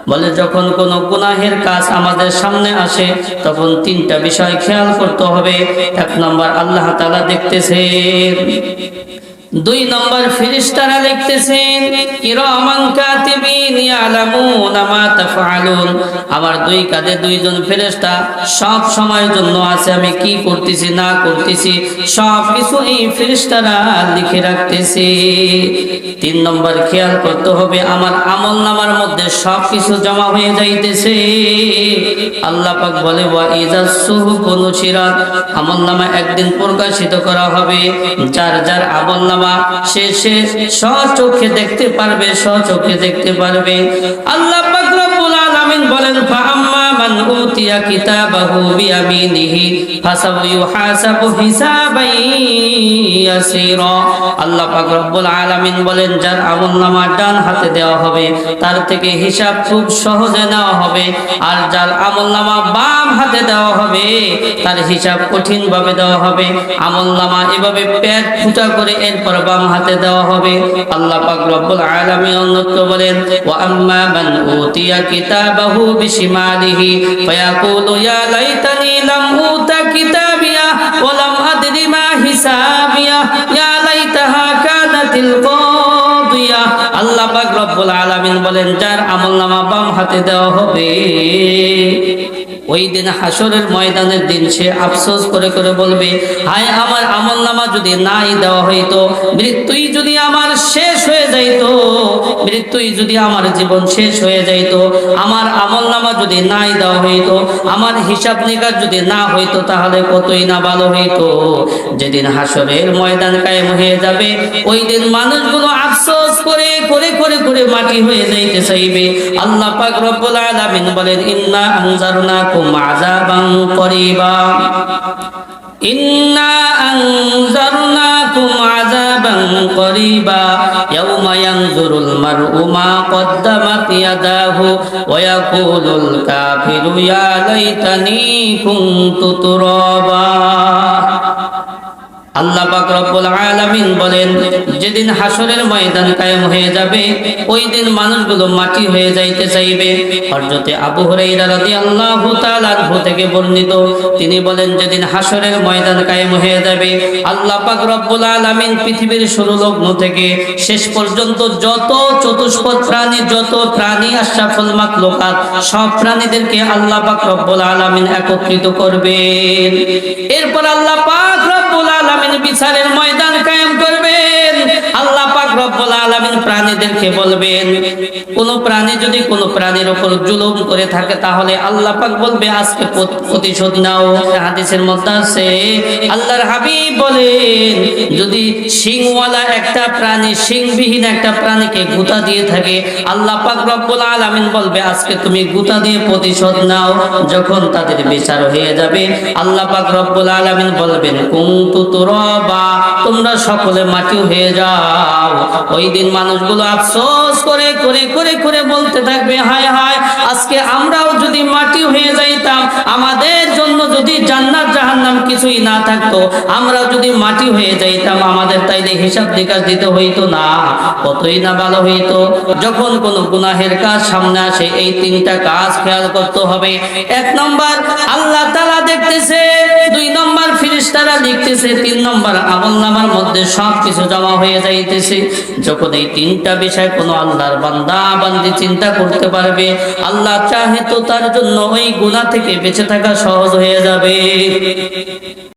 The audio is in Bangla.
বলে যখন কোনো গুনাহের কাজ আমাদের সামনে আসে তখন তিনটা বিষয় খেয়াল করতে হবে। এক নম্বর, আল্লাহ তাআলা দেখতেছেন। দুই নম্বর, ফেরেশতারা লিখতেছেন, কিরামান কাতিবিন ইয়ালামুনা মা তাফআলুন। আমার দুই কাঁধে দুইজন ফেরেশতা সব সময়ের জন্য আছে, আমি কি করতেছি না করতেছি সব কিছু এই ফেরেশতারা লিখে রাখতেছে। তিন নম্বর, খেয়াল করতে হবে আমার আমলনামার মধ্যে সব কিছু জমা হয়ে যাইতেছে। আল্লাহ পাক বলে, ওয়া ইযাস সুহুফু নুশিরাত, আমলনামা একদিন প্রকাশিত করা হবে। যার যার আমলনামা সে স্বচক্ষে দেখতে পারবে, স্বচক্ষে দেখতে পারবে। আল্লাহ পাক রব্বুল আলামিন বলেন, ফাআম্মা মান উতিয়া কিতাবাহু বিয়ামিনিহি ফাসাউয়ুহাসাবু হিসাবান ইয়াসীরা। আল্লাহ পাক রব্বুল আলামিন বলেন, যার আমলনামা ডান হাতে দেওয়া হবে তার থেকে হিসাব খুব সহজে নেওয়া হবে, আর যার আমলনামা বাম হাতে দেওয়া হবে তার হিসাব কঠিন ভাবে দেওয়া হবে। আমলনামা এভাবে পেট ফুটা করে এরপর বাম হাতে দেওয়া হবে। আল্লাহ পাক রব্বুল আলামিন অন্যত্র বলেন, ওয়া আম্মা মান উতিয়া কিতাবাহু বিশিমালিহি ফায়াকুলু ইয়া লাইতানি লাম উতা কিতাবিয়া ওয়া লাম আদরি মা হিসাবিয়া ইয়া লাইতাহা কানাতিল কাদিয়া। আল্লাহ পাক রব্বুল আলামিন বলেন, যার আমলনামা বাম হাতে দেওয়া হবে ওই দিন হাসরের ময়দানের দিন সে আফসোস করে করে বলবে, হায় আমার আমলনামা যদি নাই দেওয়া হইতো, মৃত্যুই যদি আমার শেষ হয়ে যাইতো, মৃত্যুই যদি আমার জীবন শেষ হয়ে যাইতো, আমার আমলনামা যদি নাই দেওয়া হইতো, আমার হিসাব নিকাশ যদি না হইতো, তাহলে কতই না ভালো হইতো। যেদিন হাসরের ময়দান কায়েম হয়ে যাবে ওই দিন মানুষগুলো আফসোস করে করে করে করে মাটি হয়ে যাইতে চাইবে। আল্লাহ পাক রব্বুল আলামিন বলেন, ইন্না আনজারনাকুম আযাবান করিবা, ইন্না আনজারনাকুম আযাবান করিবা ইয়াওমা ইয়ানজুরুল মার'উ মা কদ্দামাত ইয়াদাহু ওয়া ইয়াকুলুল কাফিরু ইয়া লাইতানি কুনতু তুরাবা। আল্লাহ পাক রব্বুল আলামিন বলেন, যেদিন হাসরের ময়দান কায়েম হয়ে যাবে ওই দিন মানুষগুলো মাটি হয়ে যাইতে চাইবে। হযরতে আবু হুরায়রা রাদিয়াল্লাহু তাআলা আনহু থেকে বর্ণিত, তিনি বলেন, যেদিন হাসরের ময়দান কায়েম হয়ে যাবে আল্লাহ পাক রব্বুল আলামিন পৃথিবীর শুরু লগ্ন থেকে শেষ পর্যন্ত যত চতুষ্পদ প্রাণী, যত প্রাণী আশরাফুল মাখলুকাত, সব প্রাণীদেরকে আল্লাহ পাক রব্বুল আলামিন একত্রিত করবেন। এরপর আল্লাহ পাক রব্বুল আলামিন বিচারের ময়দান কায়েম করবেন। আল্লাহ পাক রব্বুল আলামিন প্রাণীদেরকে বলবেন, কোন প্রাণী যদি কোন প্রাণীর উপর জুলুম করে থাকে তাহলে আল্লাহ পাক বলবে, আজকে প্রতিশোধ নাও। হাদিসের মধ্যে আছে, আল্লাহর হাবিব বলেন, যদি শিংওয়ালা একটা প্রাণী শিংবিহীন একটা প্রাণীকে গুতা দিয়ে থাকে, আল্লাহ পাক রব্বুল আলামিন বলবে, আজকে তুমি গুতা দিয়ে প্রতিশোধ নাও। যখন তাদের বিচার হয়ে যাবে আল্লাহ পাক রব্বুল আলামিন বলবেন, কুনতু তুরাবা, তোমরা সকলে মাটি হয়ে যাও। ওই দিন মানুষগুলো আফসোস করে করে করে করে বলতে থাকবে, হায় হায়, আজকে আমরাও যদি মাটি হয়ে যাইতাম, আমাদের জন্য যদি জান্নাত জাহান্নাম কিছুই না থাকতো, আমরা যদি মাটি হয়ে যাইতাম, আমাদের তাইলে হিসাব নিকাশ দিতে হইতো না, কতই না ভালো হইতো। যখন কোনো গুনাহের কাজ সামনে আসে এই তিনটা কাজ খেয়াল করতে হবে। এক নম্বর, আল্লাহ তাআলা দেখতেছে। দুই নম্বর, ফেরেশতারা লিখতেছে। তিন নম্বর, আমলনামার মধ্যে সব কিছু জমা হয়ে যাইতেছে। যখন এই তিনটা বিষয় কোনো আল্লাহর বান্দা বান্দি চিন্তা করতে পারবে, আল্লাহ চাহে তো তার জন্য ওই গুনাহ থেকে বেঁচে থাকা সহজ হয়ে যাবে।